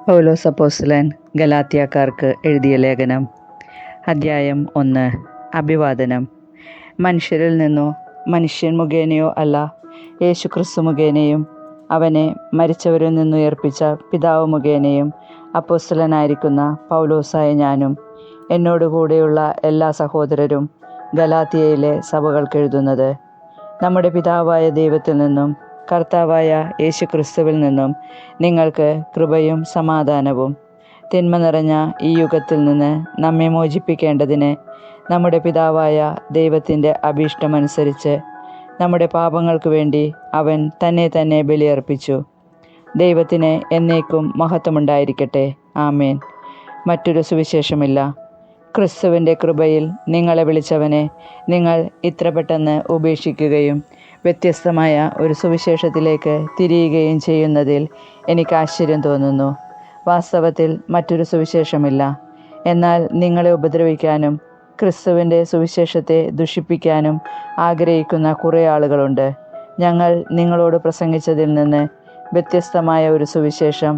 പൗലോസ് അപ്പോസ്തലൻ ഗലാത്യക്കാർക്ക് എഴുതിയ ലേഖനം, അദ്ധ്യായം 1. അഭിവാദനം. മനുഷ്യരിൽ നിന്നോ മനുഷ്യൻ മുഖേനയോ അല്ല, യേശുക്രിസ്തു മുഖേനയും അവനെ മരിച്ചവരിൽ നിന്നുയർപ്പിച്ച പിതാവ് മുഖേനയും അപ്പോസ്തലനായിരിക്കുന്ന പൗലോസായ ഞാനും എന്നോടുകൂടെയുള്ള എല്ലാ സഹോദരരും ഗലാത്യയിലെ സഭകൾക്ക് എഴുതുന്നത്, നമ്മുടെ പിതാവായ ദൈവത്തിൽ നിന്നും കർത്താവായ യേശുക്രിസ്തുവിൽ നിന്നും നിങ്ങൾക്ക് കൃപയും സമാധാനവും. തിന്മ നിറഞ്ഞ ഈ യുഗത്തിൽ നിന്ന് നമ്മെ മോചിപ്പിക്കേണ്ടതിന് നമ്മുടെ പിതാവായ ദൈവത്തിൻ്റെ അഭീഷ്ടമനുസരിച്ച് നമ്മുടെ പാപങ്ങൾക്ക് വേണ്ടി അവൻ തന്നെ ബലിയർപ്പിച്ചു. ദൈവത്തിന് എന്നേക്കും മഹത്വമുണ്ടായിരിക്കട്ടെ. ആമേൻ. മറ്റൊരു സുവിശേഷമില്ല. ക്രിസ്തുവിൻ്റെ കൃപയിൽ നിങ്ങളെ വിളിച്ചവനെ നിങ്ങൾ ഇത്ര പെട്ടെന്ന് ഉപേക്ഷിക്കുകയും വ്യത്യസ്തമായ ഒരു സുവിശേഷത്തിലേക്ക് തിരിയുകയും ചെയ്യുന്നതിൽ എനിക്ക് ആശ്ചര്യം തോന്നുന്നു. വാസ്തവത്തിൽ മറ്റൊരു സുവിശേഷമില്ല. എന്നാൽ നിങ്ങളെ ഉപദ്രവിക്കാനും ക്രിസ്തുവിൻ്റെ സുവിശേഷത്തെ ദുഷിപ്പിക്കാനും ആഗ്രഹിക്കുന്ന കുറേ ആളുകളുണ്ട്. ഞങ്ങൾ നിങ്ങളോട് പ്രസംഗിച്ചതിൽ നിന്ന് വ്യത്യസ്തമായ ഒരു സുവിശേഷം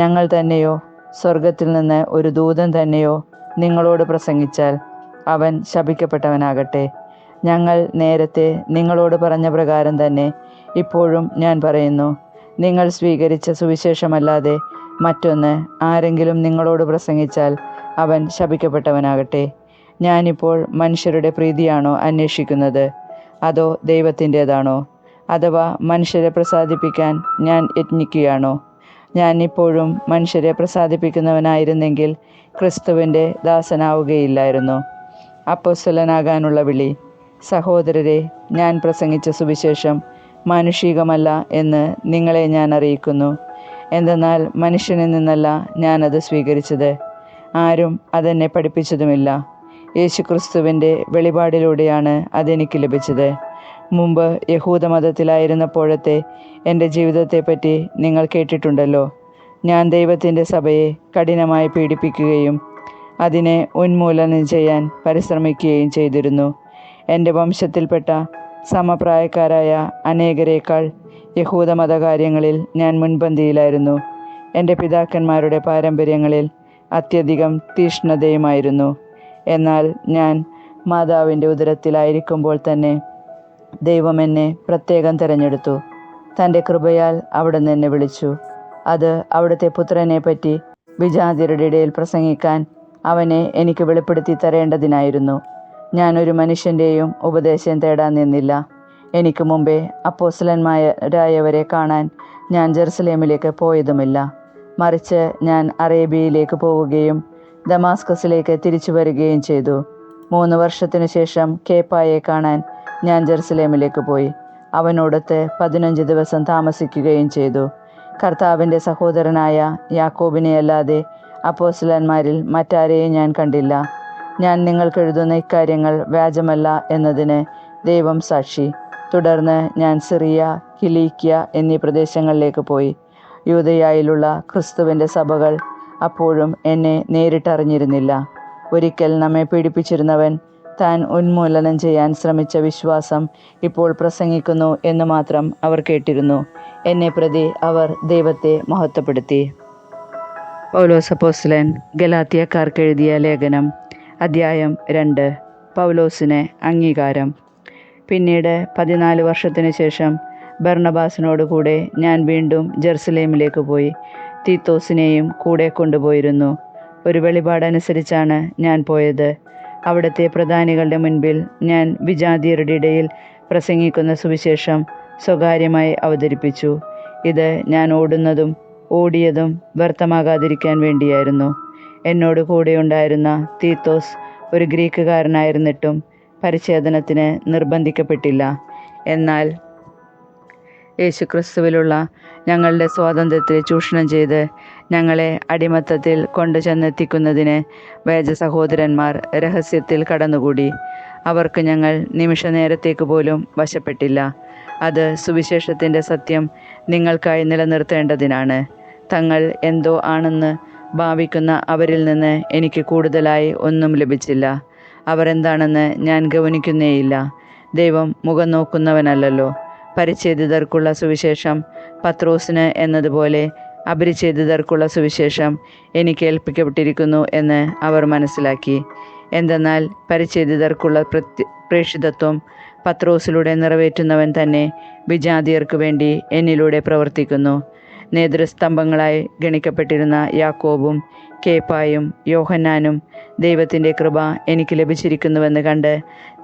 ഞങ്ങൾ തന്നെയോ സ്വർഗത്തിൽ നിന്ന് ഒരു ദൂതൻ തന്നെയോ നിങ്ങളോട് പ്രസംഗിച്ചാൽ അവൻ ശപിക്കപ്പെട്ടവനാകട്ടെ. ഞങ്ങൾ നേരത്തെ നിങ്ങളോട് പറഞ്ഞ പ്രകാരം തന്നെ ഇപ്പോഴും ഞാൻ പറയുന്നു. നിങ്ങൾ സ്വീകരിച്ച സുവിശേഷമല്ലാതെ മറ്റൊന്ന് ആരെങ്കിലും നിങ്ങളോട് പ്രസംഗിച്ചാൽ അവൻ ശപിക്കപ്പെട്ടവനാകട്ടെ. ഞാനിപ്പോൾ മനുഷ്യരുടെ പ്രീതിയാണോ അന്വേഷിക്കുന്നത്, അതോ ദൈവത്തിൻ്റേതാണോ? അഥവാ മനുഷ്യരെ പ്രസാദിപ്പിക്കാൻ ഞാൻ യത്നിക്കുകയാണോ? ഞാൻ ഇപ്പോഴും മനുഷ്യരെ പ്രസാദിപ്പിക്കുന്നവനായിരുന്നെങ്കിൽ ക്രിസ്തുവിൻ്റെ ദാസനാവുകയില്ലായിരുന്നു. അപ്പോസ്തലനാകാനുള്ള വിളി. സഹോദരരെ, ഞാൻ പ്രസംഗിച്ച സുവിശേഷം മാനുഷികമല്ല എന്ന് നിങ്ങളെ ഞാൻ അറിയിക്കുന്നു. എന്തെന്നാൽ മനുഷ്യനിൽ നിന്നല്ല ഞാനത് സ്വീകരിച്ചത്, ആരും അതെന്നെ പഠിപ്പിച്ചതുമില്ല. യേശുക്രിസ്തുവിൻ്റെ വെളിപാടിലൂടെയാണ് അതെനിക്ക് ലഭിച്ചത്. മുമ്പ് യഹൂദമതത്തിലായിരുന്നപ്പോഴത്തെ എൻ്റെ ജീവിതത്തെപ്പറ്റി നിങ്ങൾ കേട്ടിട്ടുണ്ടല്ലോ. ഞാൻ ദൈവത്തിൻ്റെ സഭയെ കഠിനമായി പീഡിപ്പിക്കുകയും അതിനെ ഉന്മൂലനം ചെയ്യാൻ പരിശ്രമിക്കുകയും ചെയ്തിരുന്നു. എൻ്റെ വംശത്തിൽപ്പെട്ട സമപ്രായക്കാരായ അനേകരേക്കാൾ യഹൂദമതകാര്യങ്ങളിൽ ഞാൻ മുൻപന്തിയിലായിരുന്നു. എൻ്റെ പിതാക്കന്മാരുടെ പാരമ്പര്യങ്ങളിൽ അത്യധികം തീക്ഷ്ണതയുമായിരുന്നു. എന്നാൽ ഞാൻ മാതാവിൻ്റെ ഉദരത്തിലായിരിക്കുമ്പോൾ തന്നെ ദൈവം എന്നെ പ്രത്യേകം തിരഞ്ഞെടുത്തു. തൻ്റെ കൃപയാൽ അവിടുന്ന് എന്നെ വിളിച്ചു. അത് അവിടുത്തെ പുത്രനെപ്പറ്റി വിജാതിയരുടെ ഇടയിൽ പ്രസംഗിക്കാൻ അവനെ എനിക്ക് വെളിപ്പെടുത്തി തരേണ്ടതിനായിരുന്നു. ഞാനൊരു മനുഷ്യൻ്റെയും ഉപദേശം തേടാൻ നിന്നില്ല. എനിക്ക് മുമ്പേ അപ്പോസ്തലന്മാരായവരെ കാണാൻ ഞാൻ ജെറുസലേമിലേക്ക് പോയതുമില്ല. മറിച്ച് ഞാൻ അറേബ്യയിലേക്ക് പോവുകയും ദമാസ്കസിലേക്ക് തിരിച്ചു വരികയും ചെയ്തു. 3 വർഷത്തിനു ശേഷം കേപ്പായെ കാണാൻ ഞാൻ ജെറുസലേമിലേക്ക് പോയി. അവനോടൊത്ത് 15 ദിവസം താമസിക്കുകയും ചെയ്തു. കർത്താവിൻ്റെ സഹോദരനായ യാക്കോബിനെ അല്ലാതെ അപ്പോസ്തലന്മാരിൽ മറ്റാരെയും ഞാൻ കണ്ടില്ല. ഞാൻ നിങ്ങൾക്കെഴുതുന്ന ഇക്കാര്യങ്ങൾ വ്യാജമല്ല എന്നതിന് ദൈവം സാക്ഷി. തുടർന്ന് ഞാൻ സിറിയ, കിലീക്യ എന്നീ പ്രദേശങ്ങളിലേക്ക് പോയി. യൂദയായിലുള്ള ക്രിസ്തുവിൻ്റെ സഭകൾ അപ്പോഴും എന്നെ നേരിട്ടറിഞ്ഞിരുന്നില്ല. ഒരിക്കൽ നമ്മെ പീഡിപ്പിച്ചിരുന്നവൻ താൻ ഉന്മൂലനം ചെയ്യാൻ ശ്രമിച്ച വിശ്വാസം ഇപ്പോൾ പ്രസംഗിക്കുന്നു എന്ന് മാത്രം അവർ കേട്ടിരുന്നു. എന്നെ പ്രതി അവർ ദൈവത്തെ മഹത്വപ്പെടുത്തി. പൗലോസ് അപ്പോസ്തലൻ ഗലാത്യക്കാർക്ക് എഴുതിയ ലേഖനം, അദ്ധ്യായം 2. പൗലോസിന് അംഗീകാരം. പിന്നീട് 14 വർഷത്തിനു ശേഷം ബർണബാസിനോട് കൂടെ ഞാൻ വീണ്ടും ജെറുസലേമിലേക്ക് പോയി. തീത്തോസിനെയും കൂടെ കൊണ്ടുപോയിരുന്നു. ഒരു വെളിപാടനുസരിച്ചാണ് ഞാൻ പോയത്. അവിടുത്തെ പ്രധാനികളുടെ മുൻപിൽ ഞാൻ വിജാതിയരുടെ ഇടയിൽ പ്രസംഗിക്കുന്ന സുവിശേഷം സ്വകാര്യമായി അവതരിപ്പിച്ചു. ഇത് ഞാൻ ഓടിയതും വ്യർത്ഥമാകാതിരിക്കാൻ വേണ്ടിയായിരുന്നു. എന്നോട് കൂടെയുണ്ടായിരുന്ന തീത്തോസ് ഒരു ഗ്രീക്കുകാരനായിരുന്നിട്ടും പരിച്ഛേദനത്തിന് നിർബന്ധിക്കപ്പെട്ടില്ല. എന്നാൽ യേശുക്രിസ്തുവിലുള്ള ഞങ്ങളുടെ സ്വാതന്ത്ര്യത്തെ ചൂഷണം ചെയ്ത് ഞങ്ങളെ അടിമത്തത്തിൽ കൊണ്ടുചെന്നെത്തിക്കുന്നതിന് വേജ സഹോദരന്മാർ രഹസ്യത്തിൽ കടന്നുകൂടി. അവർക്ക് ഞങ്ങൾ നിമിഷനേരത്തേക്ക് പോലും വശപ്പെട്ടില്ല. അത് സുവിശേഷത്തിൻ്റെ സത്യം നിങ്ങൾക്കായി നിലനിർത്തേണ്ടതിനാണ്. തങ്ങൾ എന്തോ ആണെന്ന് ഭാവിക്കുന്ന അവരിൽ നിന്ന് എനിക്ക് കൂടുതലായി ഒന്നും ലഭിച്ചില്ല. അവർ എന്താണെന്ന് ഞാൻ ഗൗനിക്കുന്നേയില്ല. ദൈവം മുഖം നോക്കുന്നവനല്ലല്ലോ. പരിച്ഛേദിതർക്കുള്ള സുവിശേഷം പത്രോസിന് എന്നതുപോലെ അപരിച്ഛേദിതർക്കുള്ള സുവിശേഷം എനിക്ക് ഏൽപ്പിക്കപ്പെട്ടിരിക്കുന്നു എന്ന് അവർ മനസ്സിലാക്കി. എന്തെന്നാൽ പരിച്ഛേദിതർക്കുള്ള പ്രേഷിതത്വം പത്രോസിലൂടെ നിറവേറ്റുന്നവൻ തന്നെ വിജാതിയർക്കു വേണ്ടി എന്നിലൂടെ പ്രവർത്തിക്കുന്നു. നേതൃസ്തംഭങ്ങളായി ഗണിക്കപ്പെട്ടിരുന്ന യാക്കോബും കേപ്പായും യോഹന്നാനും ദൈവത്തിൻ്റെ കൃപ എനിക്ക് ലഭിച്ചിരിക്കുന്നുവെന്ന് കണ്ട്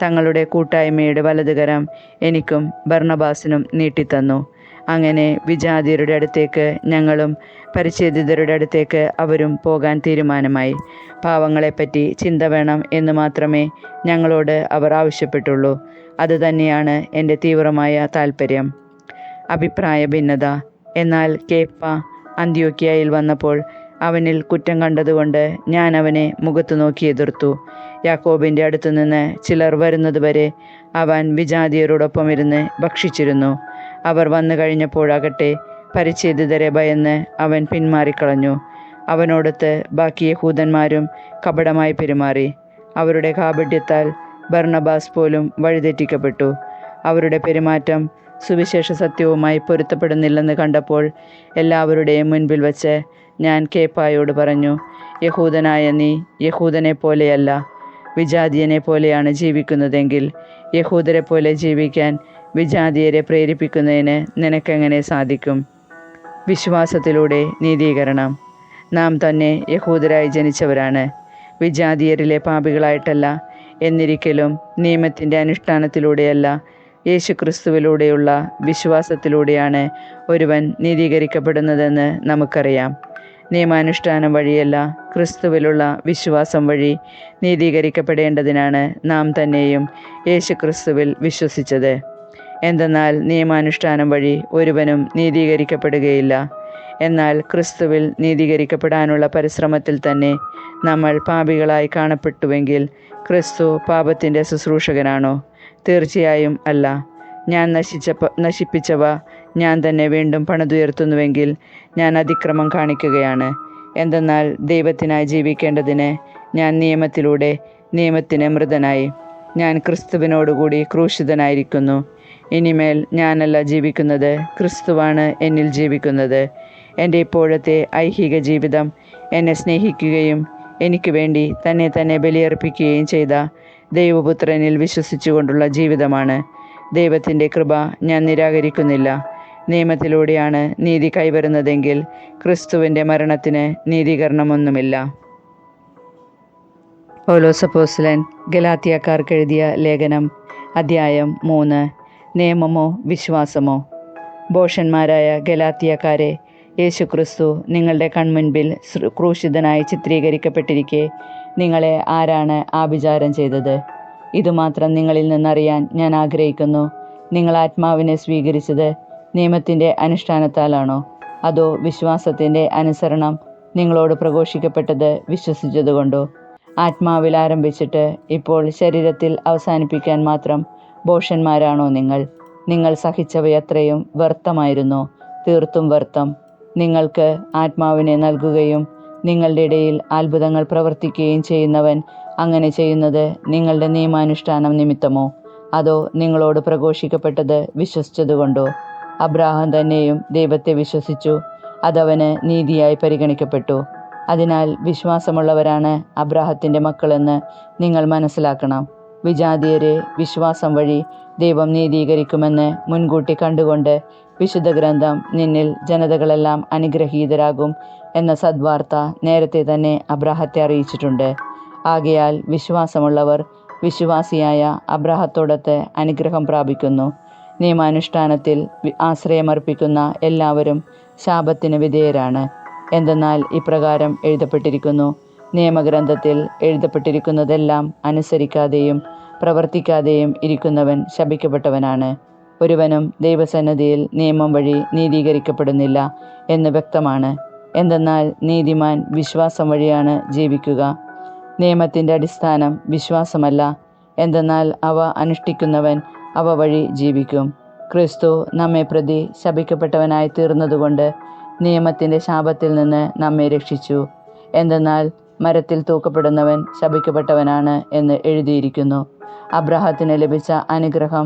തങ്ങളുടെ കൂട്ടായ്മയുടെ വലതുകരം എനിക്കും ബർണബാസിനും നീട്ടിത്തന്നു. അങ്ങനെ വിജാതിയരുടെ അടുത്തേക്ക് ഞങ്ങളും പരിച്ഛേദിതരുടെ അടുത്തേക്ക് അവരും പോകാൻ തീരുമാനമായി. പാവങ്ങളെപ്പറ്റി ചിന്ത വേണം എന്ന് മാത്രമേ ഞങ്ങളോട് അവർ ആവശ്യപ്പെട്ടുള്ളൂ. അതുതന്നെയാണ് എൻ്റെ തീവ്രമായ താൽപ്പര്യം. അഭിപ്രായ ഭിന്നത. എന്നാൽ കേപ്പ അന്ത്യോക്യയിൽ വന്നപ്പോൾ അവനിൽ കുറ്റം കണ്ടതുകൊണ്ട് ഞാൻ അവനെ മുഖത്തു നോക്കി എതിർത്തു. യാക്കോബിൻ്റെ അടുത്തുനിന്ന് ചിലർ വരുന്നതുവരെ അവൻ വിജാതിയരോടൊപ്പം ഇരുന്ന് ഭക്ഷിച്ചിരുന്നു. അവർ വന്നു കഴിഞ്ഞപ്പോഴാകട്ടെ പരിച്ഛേദിതരെ ഭയന്ന് അവൻ പിന്മാറിക്കളഞ്ഞു. അവനോടൊത്ത് ബാക്കി യഹൂദന്മാരും കപടമായി പെരുമാറി. അവരുടെ കാപട്യത്താൽ ബർണബാസ് പോലും വഴിതെറ്റിക്കപ്പെട്ടു. അവരുടെ പെരുമാറ്റം സുവിശേഷ സത്യവുമായി പൊരുത്തപ്പെടുന്നില്ലെന്ന് കണ്ടപ്പോൾ എല്ലാവരുടെയും മുൻപിൽ വച്ച് ഞാൻ കേപ്പായോട് പറഞ്ഞു, യഹൂദനായ നീ യഹൂദനെ പോലെയല്ല, വിജാതിയനെ പോലെയാണ് ജീവിക്കുന്നതെങ്കിൽ യഹൂദരെ പോലെ ജീവിക്കാൻ വിജാതിയരെ പ്രേരിപ്പിക്കുന്നതിന് നിനക്കെങ്ങനെ സാധിക്കും? വിശ്വാസത്തിലൂടെ നീതീകരണം. നാം തന്നെ യഹൂദരായി ജനിച്ചവരാണ്, വിജാതിയരിലെ പാപികളായിട്ടല്ല. എന്നിരിക്കലും നിയമത്തിൻ്റെ അനുഷ്ഠാനത്തിലൂടെയല്ല, യേശുക്രിസ്തുവിലൂടെയുള്ള വിശ്വാസത്തിലൂടെയാണ് ഒരുവൻ നീതീകരിക്കപ്പെടുന്നതെന്ന് നമുക്കറിയാം. നിയമാനുഷ്ഠാനം വഴിയല്ല, ക്രിസ്തുവിലുള്ള വിശ്വാസം വഴി നീതീകരിക്കപ്പെടേണ്ടതിനാണ് നാം തന്നെയും യേശുക്രിസ്തുവിൽ വിശ്വസിച്ചത്. എന്തെന്നാൽ നിയമാനുഷ്ഠാനം വഴി ഒരുവനും നീതീകരിക്കപ്പെടുകയില്ല. എന്നാൽ ക്രിസ്തുവിൽ നീതീകരിക്കപ്പെടാനുള്ള പരിശ്രമത്തിൽ തന്നെ നമ്മൾ പാപികളായി കാണപ്പെട്ടുവെങ്കിൽ ക്രിസ്തു പാപത്തിൻ്റെ ശുശ്രൂഷകനാണോ? തീർച്ചയായും അല്ല. ഞാൻ നശിപ്പിച്ചവ ഞാൻ തന്നെ വീണ്ടും പണിതുയർത്തുന്നുവെങ്കിൽ ഞാൻ അതിക്രമം കാണിക്കുകയാണ്. എന്തെന്നാൽ ദൈവത്തിനായി ജീവിക്കേണ്ടതിന് ഞാൻ നിയമത്തിലൂടെ നിയമത്തിന് മൃതനായി. ഞാൻ ക്രിസ്തുവിനോടുകൂടി ക്രൂശിതനായിരിക്കുന്നു. ഇനിമേൽ ഞാനല്ല ജീവിക്കുന്നത്, ക്രിസ്തുവാണ് എന്നിൽ ജീവിക്കുന്നത്. എൻ്റെ ഇപ്പോഴത്തെ ഐഹിക ജീവിതം എന്നെ സ്നേഹിക്കുകയും എനിക്ക് വേണ്ടി തന്നെ ബലിയർപ്പിക്കുകയും ചെയ്ത ദൈവപുത്രനിൽ വിശ്വസിച്ചുകൊണ്ടുള്ള ജീവിതമാണ്. ദൈവത്തിൻ്റെ കൃപ ഞാൻ നിരാകരിക്കുന്നില്ല. നിയമത്തിലൂടെയാണ് നീതി കൈവരുന്നതെങ്കിൽ ക്രിസ്തുവിൻ്റെ മരണത്തിന് നീതീകരണമൊന്നുമില്ല. പൗലോസ് അപ്പോസ്തലൻ ഗലാത്യക്കാർക്ക് എഴുതിയ ലേഖനം, അധ്യായം 3. നിയമമോ വിശ്വാസമോ? ഭോഷന്മാരായ ഗലാത്യക്കാരെ, യേശുക്രിസ്തു നിങ്ങളുടെ കൺമുൻപിൽ ക്രൂശിതനായി ചിത്രീകരിക്കപ്പെട്ടിരിക്കെ നിങ്ങളെ ആരാണ് ആഭിചാരം ചെയ്തത്? ഇതുമാത്രം നിങ്ങളിൽ നിന്നറിയാൻ ഞാൻ ആഗ്രഹിക്കുന്നു. നിങ്ങൾ ആത്മാവിനെ സ്വീകരിച്ചത് നിയമത്തിൻ്റെ അനുഷ്ഠാനത്താലാണോ? അതോ വിശ്വാസത്തിൻ്റെ അനുസരണം നിങ്ങളോട് പ്രഘോഷിക്കപ്പെട്ടത് വിശ്വസിച്ചതുകൊണ്ടോ? ആത്മാവിൽ ആരംഭിച്ചിട്ട് ഇപ്പോൾ ശരീരത്തിൽ അവസാനിപ്പിക്കാൻ മാത്രം ഭോഷന്മാരാണോ നിങ്ങൾ? നിങ്ങൾ സഹിച്ചവയത്രയും വ്യർത്ഥമായിരുന്നോ? തീർത്തും വ്യർത്ഥം. നിങ്ങൾക്ക് ആത്മാവിനെ നൽകുകയും നിങ്ങളുടെ ഇടയിൽ അത്ഭുതങ്ങൾ പ്രവർത്തിക്കുകയും ചെയ്യുന്നവൻ അങ്ങനെ ചെയ്യുന്നത് നിങ്ങളുടെ നിയമാനുഷ്ഠാനം നിമിത്തമോ? അതോ നിങ്ങളോട് പ്രഘോഷിക്കപ്പെട്ടത് വിശ്വസിച്ചതുകൊണ്ടോ? അബ്രാഹാം തന്നെയും ദൈവത്തെ വിശ്വസിച്ചു, അതവന് നീതിയായി പരിഗണിക്കപ്പെട്ടു. അതിനാൽ വിശ്വാസമുള്ളവരാണ് അബ്രാഹത്തിൻ്റെ മക്കളെന്ന് നിങ്ങൾ മനസ്സിലാക്കണം. വിജാതിയരെ വിശ്വാസം വഴി ദൈവം നീതീകരിക്കുമെന്ന് മുൻകൂട്ടി കണ്ടുകൊണ്ട് വിശുദ്ധ ഗ്രന്ഥം നിന്നിൽ ജനതകളെല്ലാം അനുഗ്രഹീതരാകും എന്ന സദ്വാർത്ത നേരത്തെ തന്നെ അബ്രാഹത്തെ അറിയിച്ചിട്ടുണ്ട്. ആകയാൽ വിശ്വാസമുള്ളവർ വിശ്വാസിയായ അബ്രാഹത്തോടൊത്ത് അനുഗ്രഹം പ്രാപിക്കുന്നു. നിയമാനുഷ്ഠാനത്തിൽ ആശ്രയമർപ്പിക്കുന്ന എല്ലാവരും ശാപത്തിന് വിധേയരാണ്. എന്തെന്നാൽ ഇപ്രകാരം എഴുതപ്പെട്ടിരിക്കുന്നു, നിയമഗ്രന്ഥത്തിൽ എഴുതപ്പെട്ടിരിക്കുന്നതെല്ലാം അനുസരിക്കാതെയും പ്രവർത്തിക്കാതെയും ഇരിക്കുന്നവൻ ശപിക്കപ്പെട്ടവനാണ്. ഒരുവനും ദൈവസന്നിധിയിൽ നിയമം വഴി നീതീകരിക്കപ്പെടുന്നില്ല എന്ന് വ്യക്തമാണ്. എന്തെന്നാൽ നീതിമാൻ വിശ്വാസം വഴിയാണ് ജീവിക്കുക. നിയമത്തിൻ്റെ അടിസ്ഥാനം വിശ്വാസമല്ല, എന്തെന്നാൽ അവ അനുഷ്ഠിക്കുന്നവൻ അവ വഴി ജീവിക്കും. ക്രിസ്തു നമ്മെ പ്രതി ശപിക്കപ്പെട്ടവനായി തീർന്നതുകൊണ്ട് നിയമത്തിൻ്റെ ശാപത്തിൽ നിന്ന് നമ്മെ രക്ഷിച്ചു. എന്തെന്നാൽ മരത്തിൽ തൂക്കപ്പെടുന്നവൻ ശപിക്കപ്പെട്ടവനാണ് എന്ന് എഴുതിയിരിക്കുന്നു. അബ്രാഹത്തിന് ലഭിച്ച അനുഗ്രഹം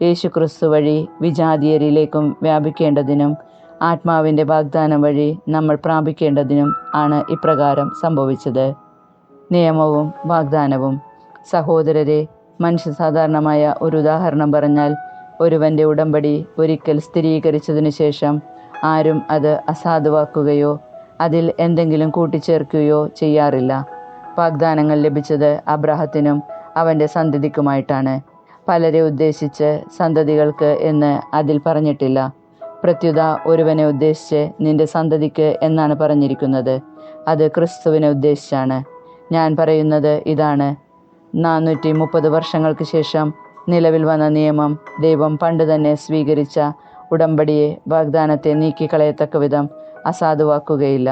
യേശുക്രിസ്തു വഴി വിജാതിയരിലേക്കും വ്യാപിക്കേണ്ടതിനും ആത്മാവിൻ്റെ വാഗ്ദാനം വഴി നമ്മൾ പ്രാപിക്കേണ്ടതിനും ആണ് ഇപ്രകാരം സംഭവിച്ചത്. നിയമവും വാഗ്ദാനവും. സഹോദരരെ, മനുഷ്യസാധാരണമായ ഒരു ഉദാഹരണം പറഞ്ഞാൽ, ഒരുവൻ്റെ ഉടമ്പടി ഒരിക്കൽ സ്ഥിരീകരിച്ചതിനു ശേഷം ആരും അത് അസാധുവാക്കുകയോ അതിൽ എന്തെങ്കിലും കൂട്ടിച്ചേർക്കുകയോ ചെയ്യാറില്ല. വാഗ്ദാനങ്ങൾ ലഭിച്ചത് അബ്രാഹത്തിനും അവൻ്റെ സന്തതിക്കുമായിട്ടാണ്. പലരെ ഉദ്ദേശിച്ച് സന്തതികൾക്ക് എന്ന് അതിൽ പറഞ്ഞിട്ടില്ല. പ്രത്യുത ഒരുവനെ ഉദ്ദേശിച്ച് നിന്റെ സന്തതിക്ക് എന്നാണ് പറഞ്ഞിരിക്കുന്നത്. അത് ക്രിസ്തുവിനെ ഉദ്ദേശിച്ചാണ്. ഞാൻ പറയുന്നത് ഇതാണ്: 430 വർഷങ്ങൾക്ക് ശേഷം നിലവിൽ വന്ന നിയമം ദൈവം പണ്ട് തന്നെ സ്വീകരിച്ച ഉടമ്പടിയെ, വാഗ്ദാനത്തെ നീക്കിക്കളയത്തക്ക വിധം അസാധുവാക്കുകയില്ല.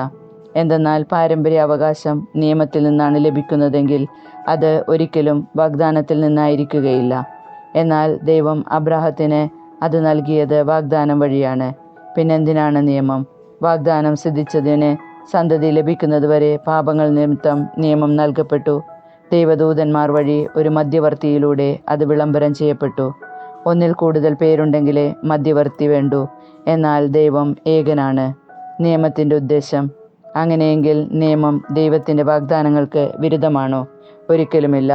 എന്തെന്നാൽ പാരമ്പര്യാവകാശം നിയമത്തിൽ നിന്നാണ് ലഭിക്കുന്നതെങ്കിൽ അത് ഒരിക്കലും വാഗ്ദാനത്തിൽ നിന്നായിരിക്കുകയില്ല. എന്നാൽ ദൈവം അബ്രാഹത്തിന് അത് നൽകിയത് വാഗ്ദാനം വഴിയാണ്. പിന്നെന്തിനാണ് നിയമം? വാഗ്ദാനം സിദ്ധിച്ചതിന് സന്തതി ലഭിക്കുന്നതുവരെ പാപങ്ങൾ നിമിത്തം നിയമം നൽകപ്പെട്ടു. ദൈവദൂതന്മാർ വഴി ഒരു മധ്യവർത്തിയിലൂടെ അത് വിളംബരം ചെയ്യപ്പെട്ടു. ഒന്നിൽ കൂടുതൽ പേരുണ്ടെങ്കിലേ മധ്യവർത്തി വേണ്ടൂ. എന്നാൽ ദൈവം ഏകനാണ്. നിയമത്തിൻ്റെ ഉദ്ദേശം. അങ്ങനെയെങ്കിൽ നിയമം ദൈവത്തിൻ്റെ വാഗ്ദാനങ്ങൾക്ക് വിരുദ്ധമാണോ? ഒരിക്കലുമില്ല.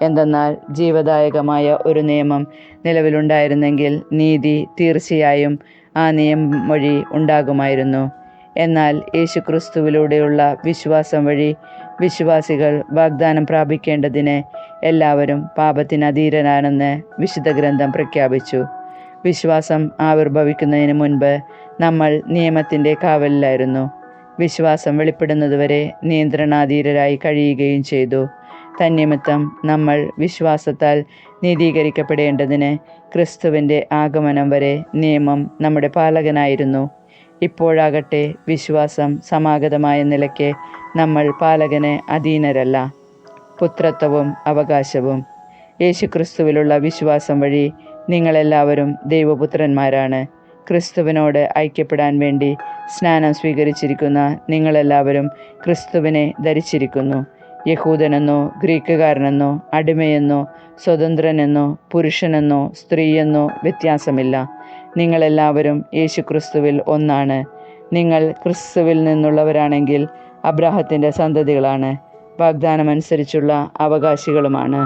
എന്തെന്നാൽ ജീവദായകമായ ഒരു നിയമം നിലവിലുണ്ടായിരുന്നെങ്കിൽ നീതി തീർച്ചയായും ആ നിയമം വഴി ഉണ്ടാകുമായിരുന്നു. എന്നാൽ യേശുക്രിസ്തുവിലൂടെയുള്ള വിശ്വാസം വഴി വിശ്വാസികൾ വാഗ്ദാനം പ്രാപിക്കേണ്ടതിന് എല്ലാവരും പാപത്തിന് അധീരരാണെന്ന് വിശുദ്ധ ഗ്രന്ഥം പ്രഖ്യാപിച്ചു. വിശ്വാസം ആവിർഭവിക്കുന്നതിന് മുൻപ് നമ്മൾ നിയമത്തിൻ്റെ കാവലിലായിരുന്നു. വിശ്വാസം വെളിപ്പെടുന്നതുവരെ നിയന്ത്രണാധീനരായി കഴിയുകയും ചെയ്തു. തന്നിമിത്തം നമ്മൾ വിശ്വാസത്താൽ നീതീകരിക്കപ്പെടേണ്ടതിന് ക്രിസ്തുവിൻ്റെ ആഗമനം വരെ നിയമം നമ്മുടെ പാലകനായിരുന്നു. ഇപ്പോഴാകട്ടെ വിശ്വാസം സമാഗതമായ നിലയ്ക്ക് നമ്മൾ പാലകന് അധീനരല്ല. പുത്രത്വവും അവകാശവും. യേശുക്രിസ്തുവിലുള്ള വിശ്വാസം വഴി നിങ്ങളെല്ലാവരും ദൈവപുത്രന്മാരാണ്. ക്രിസ്തുവിനോട് ഐക്യപ്പെടാൻ വേണ്ടി സ്നാനം സ്വീകരിച്ചിരിക്കുന്ന നിങ്ങളെല്ലാവരും ക്രിസ്തുവിനെ ധരിച്ചിരിക്കുന്നു. യഹൂദനെന്നോ ഗ്രീക്കുകാരനെന്നോ അടിമയെന്നോ സ്വതന്ത്രനെന്നോ പുരുഷനെന്നോ സ്ത്രീയെന്നോ വ്യത്യാസമില്ല. നിങ്ങളെല്ലാവരും യേശുക്രിസ്തുവിൽ ഒന്നാണ്. നിങ്ങൾ ക്രിസ്തുവിൽ നിന്നുള്ളവരാണെങ്കിൽ അബ്രാഹത്തിൻ്റെ സന്തതികളാണ്, വാഗ്ദാനമനുസരിച്ചുള്ള അവകാശികളുമാണ്.